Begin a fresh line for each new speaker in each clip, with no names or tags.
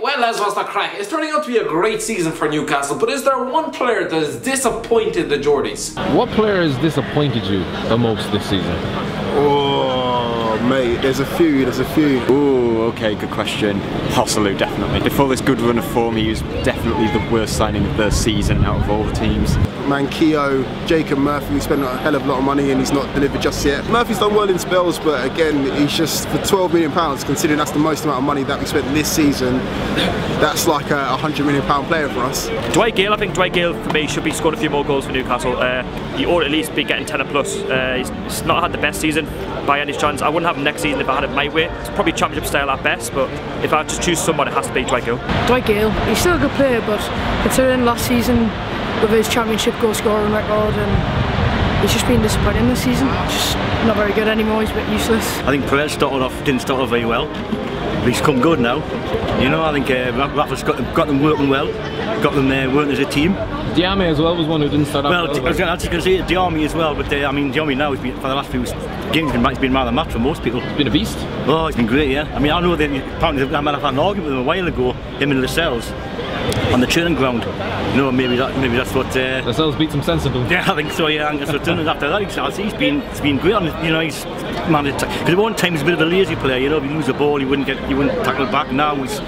Well, lads, what's the crack? It's turning out to be a great season for Newcastle, but is there one player that has disappointed the Geordies?
What player has disappointed you the most this season?
Oh, mate, there's a few.
Ooh, okay, good question. Hosselu, definitely. Before this good run of form, he was definitely the worst signing of the season out of all the teams.
Mankio, Jacob Murphy, we spent a hell of a lot of money and he's not delivered just yet. Murphy's done well in spells, but again, he's just, for £12 million, considering that's the most amount of money that we spent this season, that's like a £100 million player for us.
Dwight Gale, I think Dwight Gale for me should be scoring a few more goals for Newcastle. He ought at least be getting 10 plus. He's not had the best season by any chance. I wouldn't have him next season if I had it my way. It's probably championship style at best, but if I had to choose someone, it has to be Dwight Gale.
Dwight Gale, he's still a good player, but considering last season with his championship goal scoring record, and he's just been disappointing this season. Just not very good anymore, he's a bit useless.
I think Perez didn't start off very well, but he's come good now. You know, I think Rafa's got them working well, got them working as a team.
Diame as well was one who didn't start off well.
I was going to say Diame as well, but I mean Diame now, for the last few games, he's been rather match for most people.
He's been a beast.
Oh, he's been great, yeah. I mean, I know that apparently I might have had an argument with him a while ago, him and Lascelles, on the training ground. You know, maybe that's what.
Lascelles beat some sensible.
Yeah, I think so. Yeah, and so after that, he's been great. You know, he's managed because at one time he's a bit of a lazy player. You know, if he lose the ball, he wouldn't tackle back. Now he's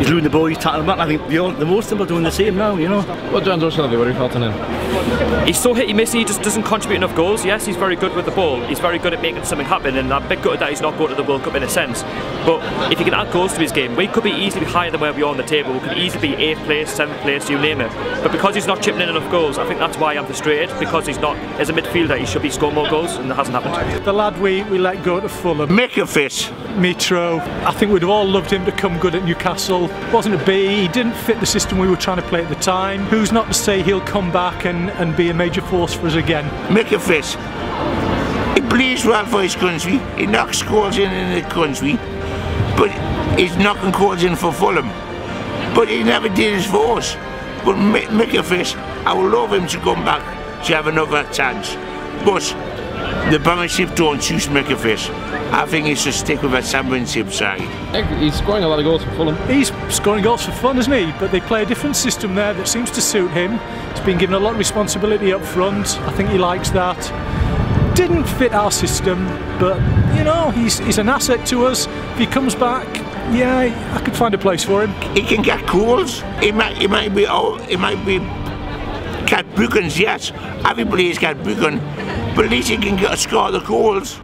losing the ball, he's tackling back. I think the most of them are doing the same now. You know.
What John O'Shea, what are your thoughts on him?
He's so hit and miss. He just doesn't contribute enough goals. Yes, he's very good with the ball. He's very good at making something happen, and I'm a bit gutted that he's not going to the World Cup in a sense. But if he can add goals to his game, we could be easily higher than where we are on the table. We could easily be 8th place, 7th place, you name it. But because he's not chipping in enough goals, I think that's why I'm frustrated. Because he's not, as a midfielder, he should be scoring more goals, and it hasn't happened.
The lad we let go to Fulham,
Make a fish.
Mitro, I think we'd have all loved him to come good at Newcastle. Wasn't a B, he didn't fit the system we were trying to play at the time. Who's not to say he'll come back and be a major force for us again?
Make a fish. He plays well for his country. He knocks goals in the country, but he's knocking goals in for Fulham. But he never did it for us. But make a fish. I would love him to come back to have another chance. But the Premiership don't choose make a fish. I think he should stick with a Championship side.
He's scoring a lot of goals for Fulham.
He's scoring goals for fun, isn't he? But they play a different system there that seems to suit him. He's been given a lot of responsibility up front. I think he likes that. Didn't fit our system, but you know, he's an asset to us. If he comes back, yeah, I could find a place for him.
He can get goals. It might be Cat Buchan's, yes. Everybody's got Buchan, but at least he can score the goals.